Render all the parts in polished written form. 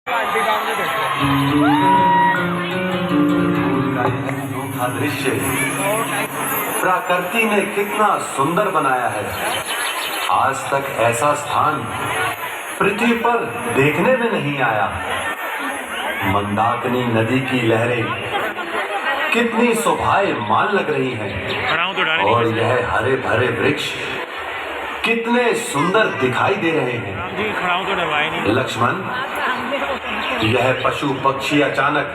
अनोखा दृश्य प्रकृति ने कितना सुंदर बनाया है। आज तक ऐसा स्थान पृथ्वी पर देखने में नहीं आया। मंदाकिनी नदी की लहरें कितनी शोभायमान लग रही हैं और यह हरे भरे वृक्ष कितने सुंदर दिखाई दे रहे हैं। लक्ष्मण, यह पशु पक्षी अचानक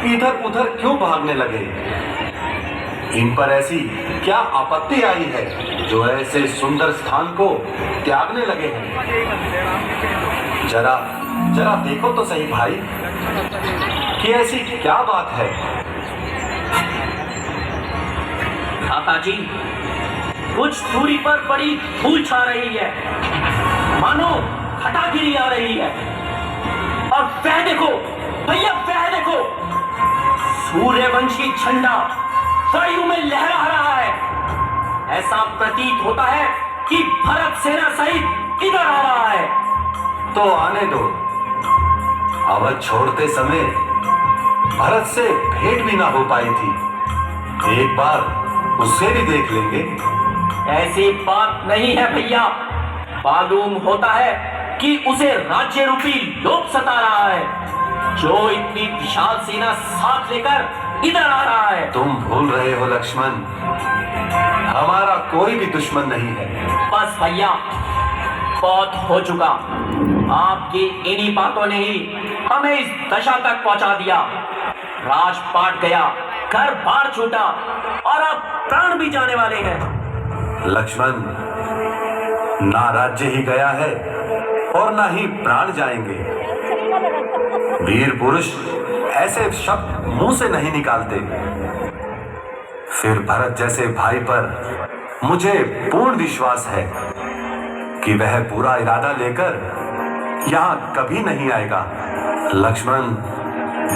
इधर उधर क्यों भागने लगे? इन पर ऐसी क्या आपत्ति आई है जो ऐसे सुंदर स्थान को त्यागने लगे हैं? जरा जरा देखो तो सही भाई कि ऐसी क्या बात है। काका जी, कुछ दूरी पर बड़ी धूल छा रही है, मानो घटागिरी आ रही है। और वह देखो भैया, वह देखो, सूर्यवंशी झंडा वायु में लहरा रहा है। ऐसा प्रतीत होता है कि भरत सेना सहित इधर आ रहा है। तो आने दो। अवध छोड़ते समय भरत से भेंट भी ना हो पाई थी, एक बार उससे भी देख लेंगे। ऐसी बात नहीं है भैया, मालूम होता है कि उसे राज्य रूपी लोभ सता रहा है, जो इतनी विशाल सेना साथ लेकर इधर आ रहा है। तुम भूल रहे हो लक्ष्मण, हमारा कोई भी दुश्मन नहीं है। बस भैया, बहुत हो चुका। आपकी इन्हीं बातों ने ही हमें इस दशा तक पहुंचा दिया। राजपाट गया, घर बार छूटा और अब प्राण भी जाने वाले हैं। लक्ष्मण, ना राज्य ही गया है और ना ही प्राण जाएंगे। वीर पुरुष ऐसे शब्द मुंह से नहीं निकालते। फिर भरत जैसे भाई पर मुझे पूर्ण विश्वास है कि वह पूरा इरादा लेकर यहां कभी नहीं आएगा। लक्ष्मण,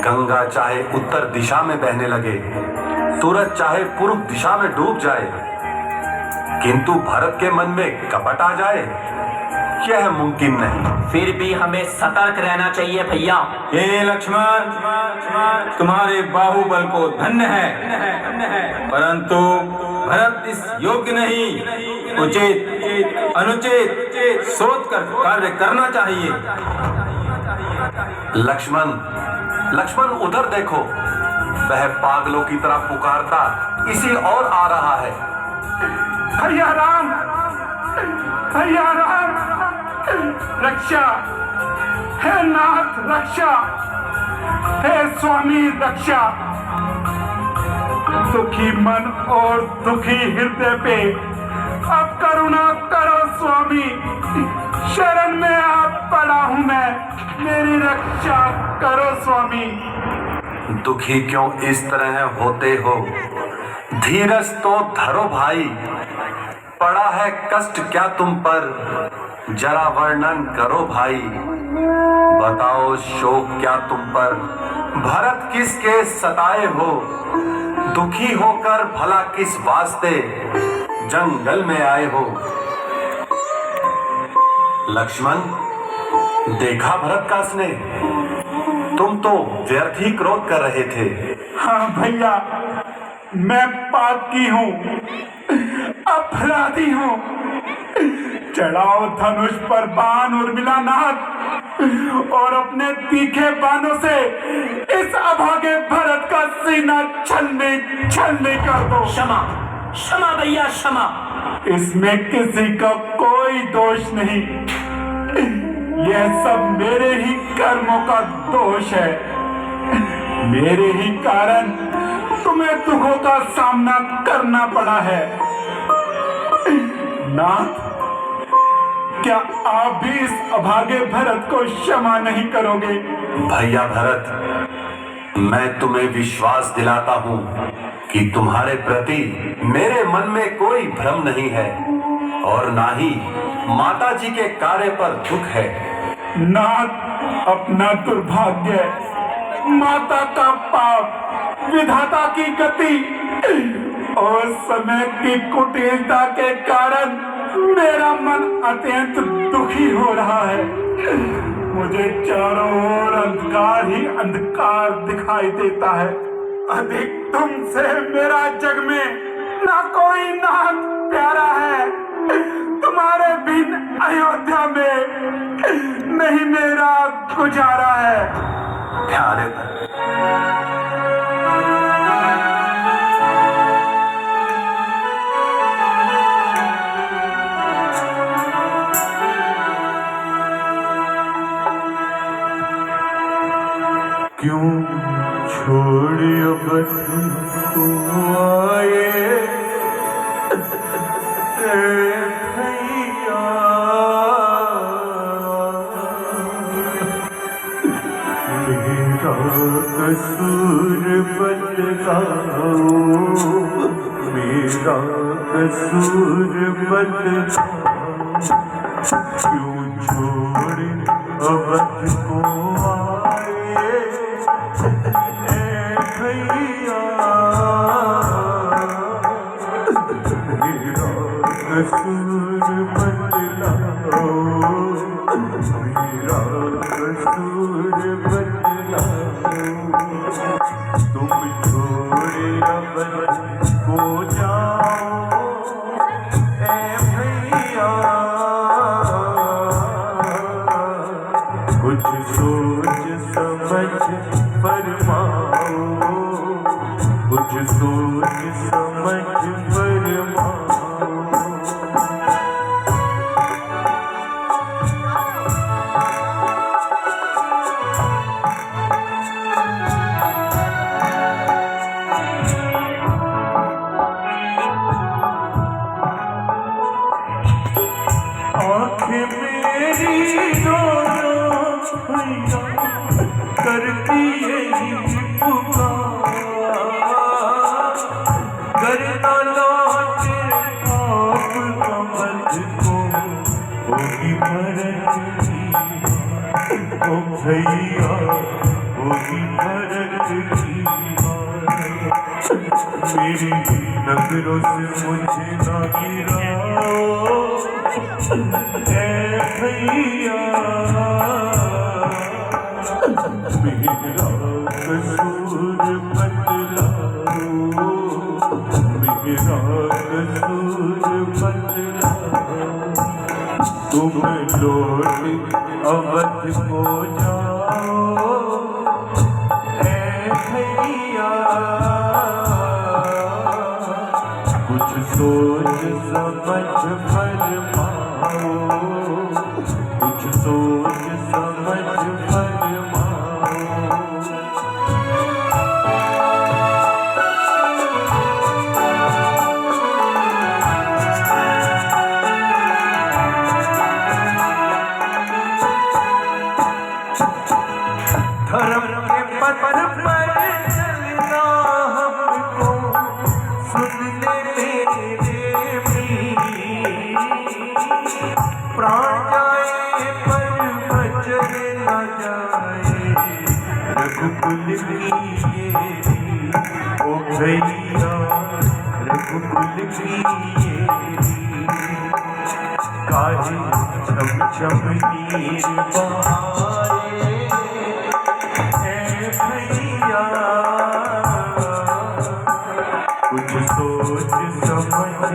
गंगा चाहे उत्तर दिशा में बहने लगे, तुरंत चाहे पूर्व दिशा में डूब जाए, किंतु भरत के मन में कपट आ जाए, यह मुमकिन नहीं। फिर भी हमें सतर्क रहना चाहिए भैया। हे लक्ष्मण, तुम्हारे बाहुबल को धन्य है, परंतु भरत इस योग्य नहीं। उचित अनुचित सोच कर कार्य करना चाहिए। लक्ष्मण, लक्ष्मण उधर देखो, वह पागलों की तरह पुकारता इसी और आ रहा है। भैया राम, भैया राम, रक्षा, हे नाथ रक्षा, हे स्वामी रक्षा। दुखी मन और दुखी हृदय पे अब करुणा करो स्वामी, शरण में आप पड़ा हूं मैं, मेरी रक्षा करो स्वामी। दुखी क्यों इस तरह होते हो? धीरज तो धरो भाई, पड़ा है कष्ट क्या तुम पर, जरा वर्णन करो भाई। बताओ शोक क्या तुम पर, भरत किसके सताए हो? दुखी होकर भला किस वास्ते जंगल में आए हो? लक्ष्मण, देखा भरत का स्नेह, तुम तो व्यर्थ ही क्रोध कर रहे थे। हाँ भैया, मैं पापी हूँ, अपराधी हूँ। चढ़ाओ धनुष पर बाण उर्मिला नाथ और अपने तीखे बाणों से इस अभागे भरत का सीना छलनी छलनी कर दो। क्षमा क्षमा भैया, क्षमा। इसमें किसी का कोई दोष नहीं, यह सब मेरे ही कर्मों का दोष है। मेरे ही कारण तुम्हें दुखों का सामना करना पड़ा है। नाथ, क्या आप भी इस अभागे भरत को क्षमा नहीं करोगे? भैया भरत, मैं तुम्हें विश्वास दिलाता हूँ कि तुम्हारे प्रति मेरे मन में कोई भ्रम नहीं है और ना ही माता जी के कार्य पर दुख है। नाथ, अपना दुर्भाग्य, माता का पाप, विधाता की गति और समय की कुटिलता के कारण मेरा मन अत्यंत दुखी हो रहा है। मुझे चारों ओर अंधकार ही अंधकार दिखाई देता है। अधिक तुमसे मेरा जग में ना कोई नाथ प्यारा है। तुम्हारे बिन अयोध्या में नहीं मेरा गुजारा है। प्यारे क्यों छोड़ियो बंधु को आए भैया। मेरा कसूर बतलाओ, मेरा कसूर बतलाओ। क्यों छोड़ अवध को आए भैया। मेरा कसूर बतलाओ, मेरा कसूर बतलाओ। तुम छोड़े अवध को जाओ भैया। कुछ सोच समझ फरमाओ, कुछ सोच समझ फरमाओ। आँखें मेरी दोनों भैया करती यही पुकार। करना लौटे आप अवध को होगी भरत की। ओ भैया होगी भरत की। मेरी नजरों से मुझे ना गिराओ भैया। मेरा कसूर बतलाओ, मेरा कसूर बतलाओ। तुम लौट अवध को जाओ भैया। कुछ सोच समझ फरमाओ, कुछ सोच समझ फरमाओ। धर्म के पथ पर चलना हमको सुनने मेरे भी। प्राण जाए पर बचन न जाए रघुकुल की ये। ओ भैया रघुकुल की ये। काहे छम छम नीर बहाए भैया। कुछ सोच समझ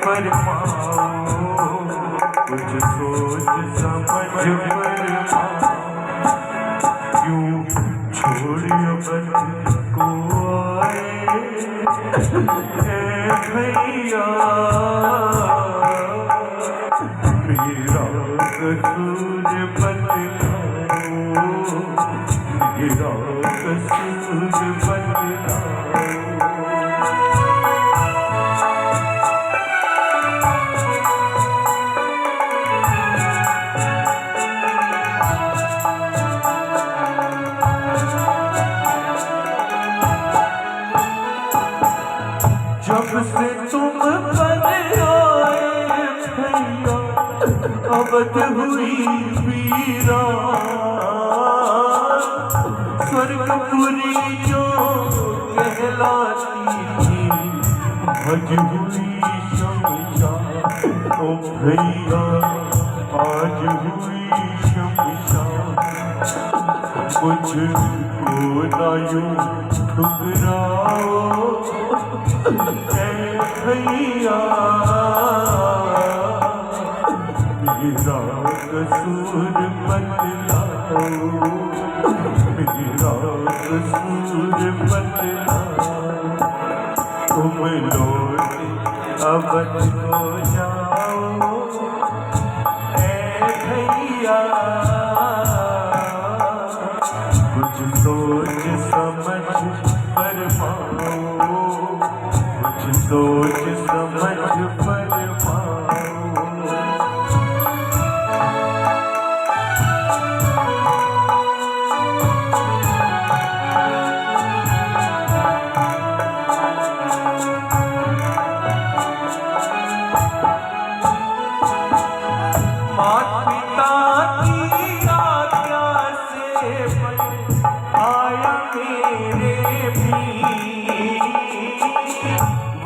फरमाओ, कुछ सोच समझ फरमाओ। क्यों छोड़ियो बंधु को आए भैया। मेरा कसूर बतलाओ, मेरा कसूर बतलाओ। जब से तुम पर आए भैया अवध हुई वीरा। स्वर्गपुरी जो कहलाती थी भज हुई शमशान। ओ भैया आज हुई शमशान। मुझको ना यूं ठुकराओ ऐ भैया, मेरा कसूर बतलाओ, मेरा कसूर बतलाओ। तुम लौट अवध को जाओ ऐ भैया, कुछ सोच समझ फरमाओ, कुछ सोच समझ फरमाओ।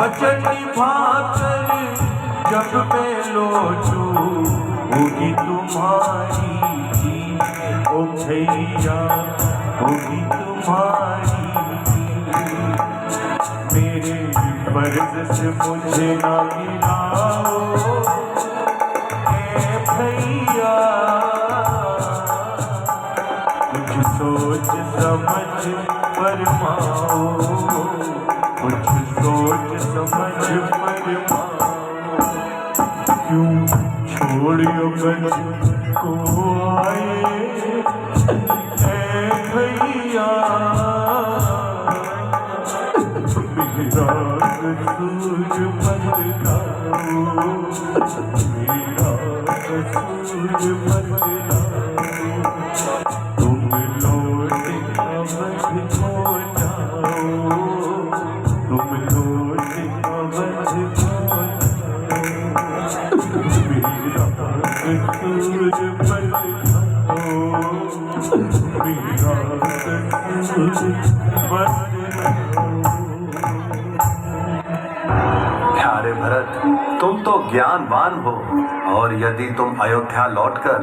वचन निभाकर जब मैं लौटूं होगी तुम्हारी जीत, ओ भैया होगी तुम्हारी जीत। मेरे फर्ज से मुझे ना गिराओ ऐ भैया, कुछ सोच समझ फरमाओ, कुछ सोच समझ फरमाओ। क्यों छोड़ियो मुझको आए ऐ भैया, मेरा कसूर बतलाओ, मेरा कसूर बतलाओ। तुम लौट अवध को जाओ, तुम लौट अवध को जाओ, मेरा कसूर बतलाओ, मेरा कसूर बतलाओ। प्यारे भरत, तुम तो ज्ञानवान हो, और यदि तुम अयोध्या लौटकर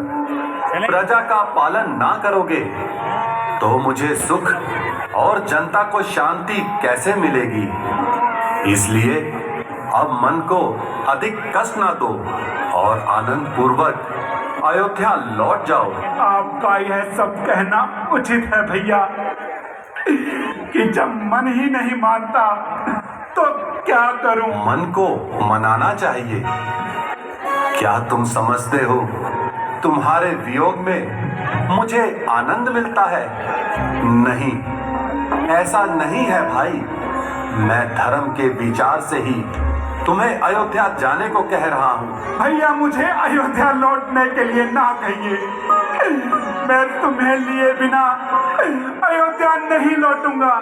प्रजा का पालन ना करोगे तो मुझे सुख और जनता को शांति कैसे मिलेगी। इसलिए अब मन को अधिक कष्ट ना दो और आनंद पूर्वक अयोध्या लौट जाओ। आपका यह सब कहना उचित है भैया, कि जब मन ही नहीं मानता तो क्या करूं। मन को मनाना चाहिए। क्या तुम समझते हो तुम्हारे वियोग में मुझे आनंद मिलता है? नहीं, ऐसा नहीं है भाई। मैं धर्म के विचार से ही तुम्हें अयोध्या जाने को कह रहा हूँ। भैया मुझे अयोध्या लौटने के लिए ना कहिए, मैं तुम्हें लिए बिना अयोध्या नहीं लौटूंगा।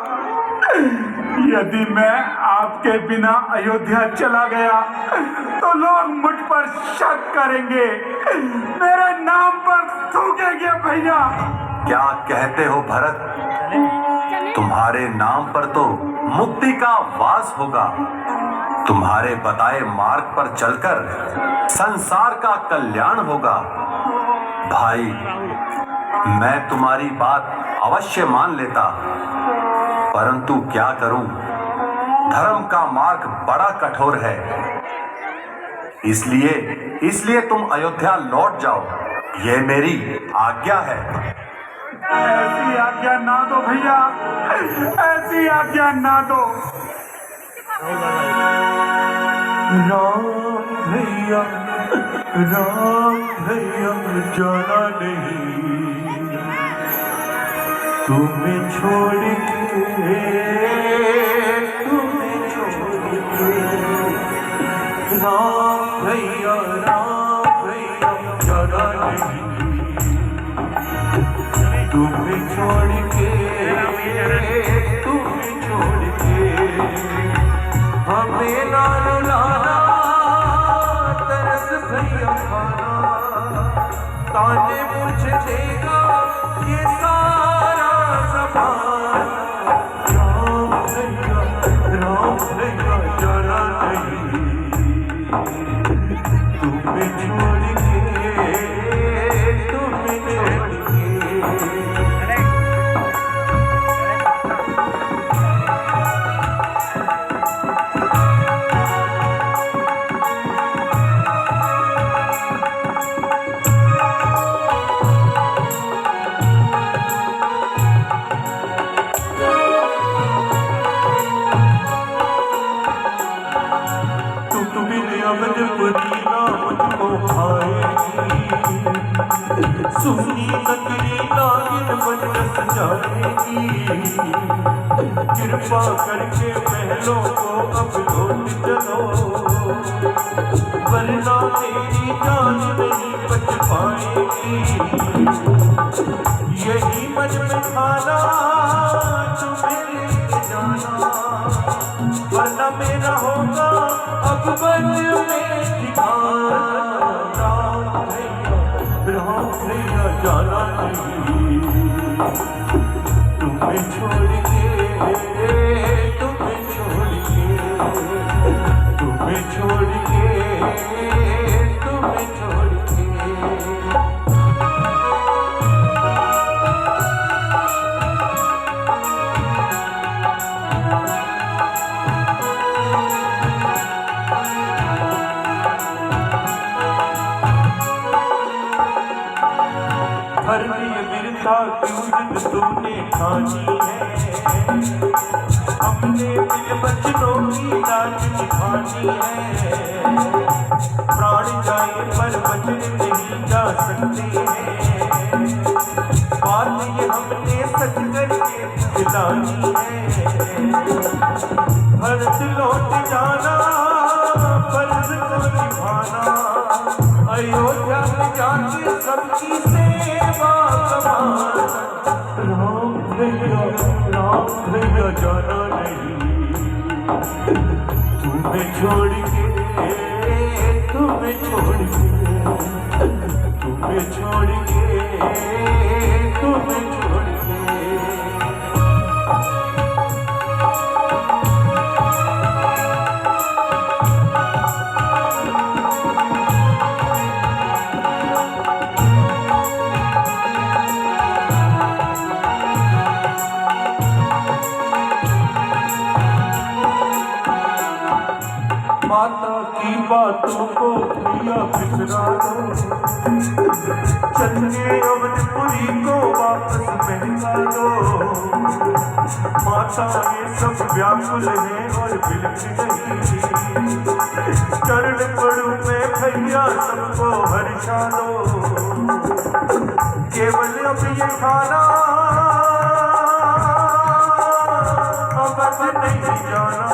यदि मैं आपके बिना अयोध्या चला गया तो लोग मुझ पर शक करेंगे, मेरे नाम पर थूकेंगे भैया। क्या कहते हो भरत? तुम्हारे नाम पर तो मुक्ति का वास होगा। तुम्हारे बताए मार्ग पर चलकर संसार का कल्याण होगा। भाई, मैं तुम्हारी बात अवश्य मान लेता, परंतु क्या करूं? धर्म का मार्ग बड़ा कठोर है। इसलिए तुम अयोध्या लौट जाओ, ये मेरी आज्ञा है। ऐसी आज्ञा ना दो भैया, ऐसी आज्ञा ना दो। राम भैया, राम भैया जाना नहीं, तुम्हें छोड़ के, तुम्हें छोड़ के। राम भैया जाना नहीं, तुम्हें छोड़ के, तुम्हें छोड़ के। हमें ना रुलाना, तरस भैया खाना, ताने मुझे देगा ये सारा ज़माना। राम भैया जाना नहीं, तुम्हें छोड़ के, तुम्हें छोड़ के। सुनी नगरी नागिन बन रस जाएगी। कृपा करके महलों को अब लौट चलो, वरना तेरी जान नहीं बच पाएगी। यही मन में खाना तुम्हें लेके जाना, वरना मेरा होगा अब बन में ठिकाना। राम भैया जाना नहीं, तुम्हें छोड़ के, तुम्हें छोड़ के, तुम्हें छोड़ के, तुम्हें छोड़ के। क्यों जिद तूने ठानी है, हमने बिन बचनों की लाज निभानी है। प्राण जाए पर बचन नहीं जा सकते हैं, बात ये हमने सच करके दिलानी है। भरत लौट जाना फर्ज को निभाना, अयोध्या में जाके सबकी सेवा करना। राम भैया जाना नहीं, तुम्हें छोड़ के, तुम्हें छोड़ के, तुम्हें छोड़ के, तुम्हें छोड़ के। माता की बातों को भैया बिसरा दो, चल के अवनपुरी को वापस महका दो। माता ये सब व्याकुल है और बिलख गई, चरण पड़ू में भैया सबको हर्षा दो। केवल अब ये खाना अब नहीं जाना,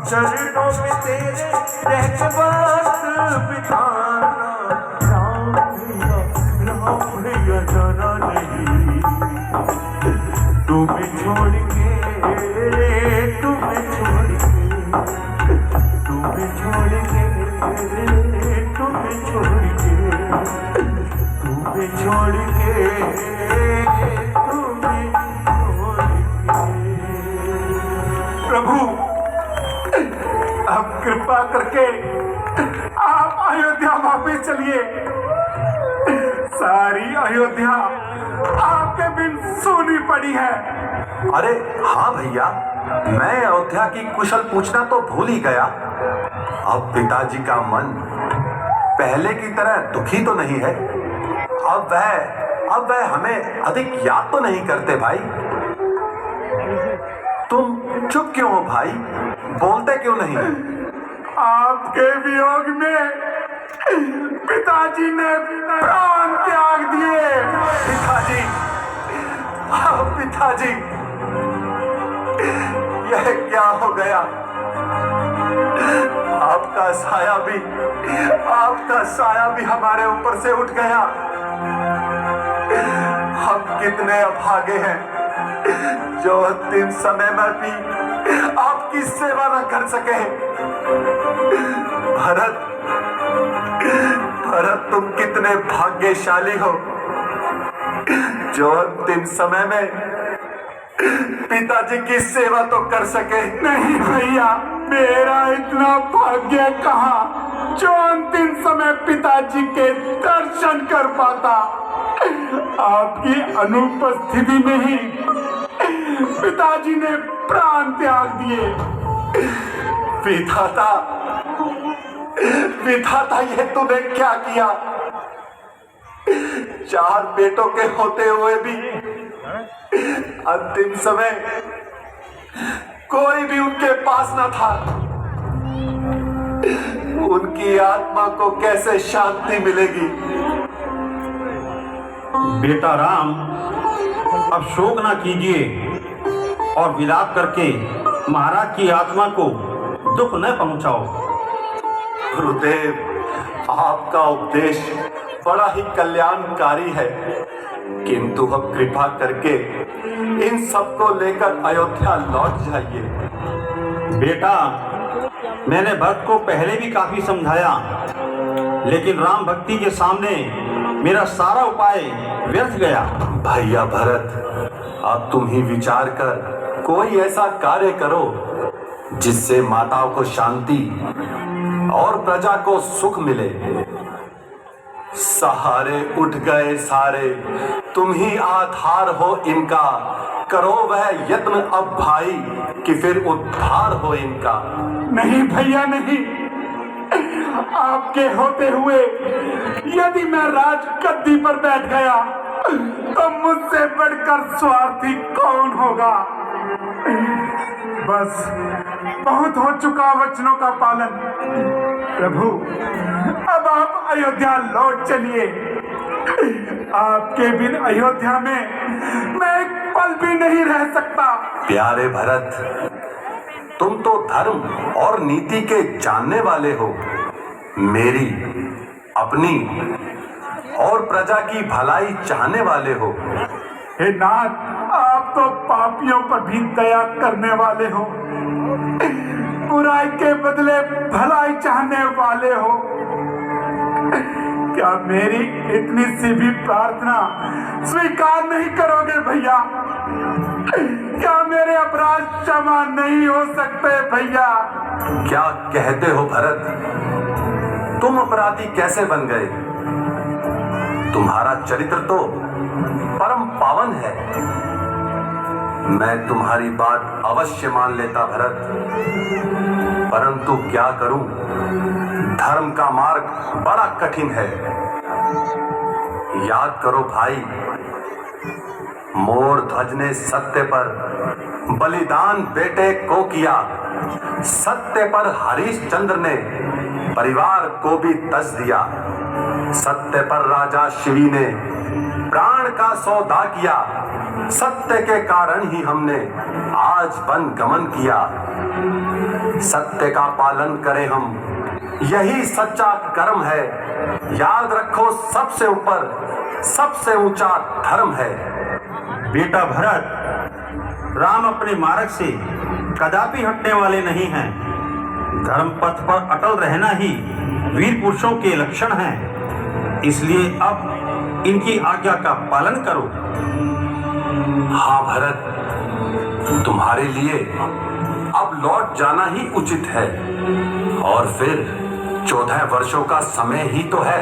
चरणों में तेरे रह के बस बिताना। राम भैया जाना नहीं, तुम्हें छोड़ के, तुम्हें छोड़ के, तुम्हें छोड़ के, तुम्हें छोड़ के, तुम्हें छोड़ के, तुम्हें छोड़ के। प्रभु अब कृपा करके आप अयोध्या वापस चलिए। सारी अयोध्या आपके बिन सूनी पड़ी है। अरे हाँ भैया, मैं अयोध्या की कुशल पूछना तो भूल ही गया। अब पिताजी का मन पहले की तरह दुखी तो नहीं है। अब वह हमें अधिक याद तो नहीं करते। भाई तुम चुप क्यों हो भाई, बोलते क्यों नहीं? आपके वियोग में पिताजी ने प्राण त्याग दिए। पिताजी, पिताजी, यह क्या हो गया? आपका साया भी हमारे ऊपर से उठ गया। हम कितने अभागे हैं जो अंतिम समय में भी आपकी सेवा न कर सके। भरत तुम कितने भाग्यशाली हो जो अंतिम समय में पिताजी की सेवा तो कर सके। नहीं भैया, मेरा इतना भाग्य कहाँ जो अंतिम समय पिताजी के दर्शन कर पाता। आपकी अनुपस्थिति में ही पिताजी ने प्राण त्याग दिए। विधाता, ये तूने क्या किया? 4 बेटों के होते हुए भी अंतिम समय कोई भी उनके पास न था। उनकी आत्मा को कैसे शांति मिलेगी? बेटा राम, अब शोक ना कीजिए और विलाप करके महाराज की आत्मा को दुख न पहुंचाओ। गुरुदेव, आपका उपदेश बड़ा ही कल्याणकारी है, किंतु अब कृपा करके इन सबको लेकर अयोध्या लौट जाइए। बेटा, मैंने भक्त को पहले भी काफी समझाया, लेकिन राम भक्ति के सामने मेरा सारा उपाय व्यर्थ गया। भैया भरत, अब तुम ही विचार कर कोई ऐसा कार्य करो जिससे माताओं को शांति और प्रजा को सुख मिले। सहारे उठ गए सारे, तुम ही आधार हो इनका, करो वह यत्न अब भाई कि फिर उद्धार हो इनका। नहीं भैया नहीं, आपके होते हुए यदि मैं राज गद्दी पर बैठ गया तो मुझसे बढ़कर स्वार्थी कौन होगा। बस बहुत हो चुका वचनों का पालन। प्रभु, अब आप अयोध्या लौट चलिए। आपके बिन अयोध्या में मैं एक पल भी नहीं रह सकता। प्यारे भरत, तुम तो धर्म और नीति के जानने वाले हो, मेरी, अपनी और प्रजा की भलाई चाहने वाले हो। हे नाथ, आप तो पापियों पर भी दया करने वाले हो, बुराई के बदले भलाई चाहने वाले हो। क्या मेरी इतनी सी भी प्रार्थना स्वीकार नहीं करोगे भैया? क्या मेरे अपराध क्षमा नहीं हो सकते भैया? क्या कहते हो भरत? तुम अपराधी कैसे बन गए? तुम्हारा चरित्र तो परम पावन है। मैं तुम्हारी बात अवश्य मान लेता भरत, परंतु क्या करूं? धर्म का मार्ग बड़ा कठिन है। याद करो भाई, मोर ध्वज ने सत्य पर बलिदान बेटे को किया, सत्य पर हरिश्चंद्र ने परिवार को भी तज दिया, सत्य पर राजा शिवी ने प्राण का सौदा किया, सत्य के कारण ही हमने आज वन गमन किया। सत्य का पालन करें हम, यही सच्चा कर्म है। याद रखो, सबसे ऊपर सबसे ऊंचा धर्म है। बेटा भरत, राम अपने मार्ग से कदापि हटने वाले नहीं हैं। धर्म पथ पर अटल रहना ही वीर पुरुषों के लक्षण हैं। इसलिए अब इनकी आज्ञा का पालन करो। हाँ भरत, तुम्हारे लिए अब लौट जाना ही उचित है, और फिर 14 वर्षों का समय ही तो है।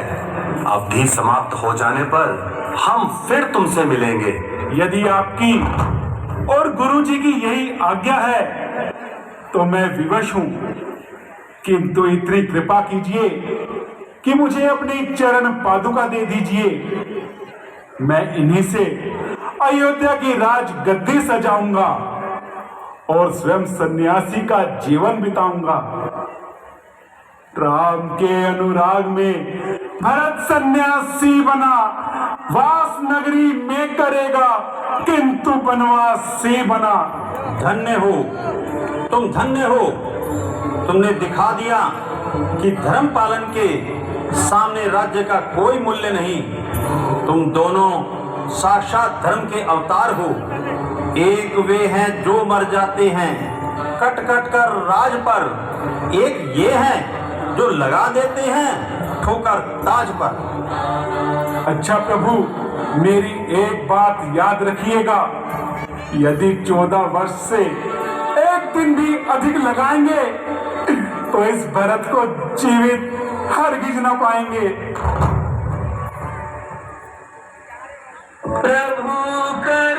अवधि समाप्त हो जाने पर हम फिर तुमसे मिलेंगे। यदि आपकी और गुरुजी की यही आज्ञा है तो मैं विवश हूं, किंतु इतनी कृपा कीजिए कि मुझे अपनी चरण पादुका दे दीजिए। मैं इन्हीं से अयोध्या की राज गद्दी सजाऊंगा और स्वयं सन्यासी का जीवन बिताऊंगा। राम के अनुराग में भरत सन्यासी बना, वास नगरी में करेगा किंतु वनवास से बना। धन्य हो तुम, धन्य हो। तुमने दिखा दिया कि धर्म पालन के सामने राज्य का कोई मूल्य नहीं। तुम दोनों साक्षात धर्म के अवतार हो। एक वे हैं जो मर जाते हैं कट कट कर राज पर, एक ये हैं जो लगा देते हैं ठोकर ताज पर। अच्छा प्रभु, मेरी एक बात याद रखिएगा, यदि 14 वर्ष से एक दिन भी अधिक लगाएंगे तो इस भरत को जीवित हरगिज न पाएंगे। प्रभु कर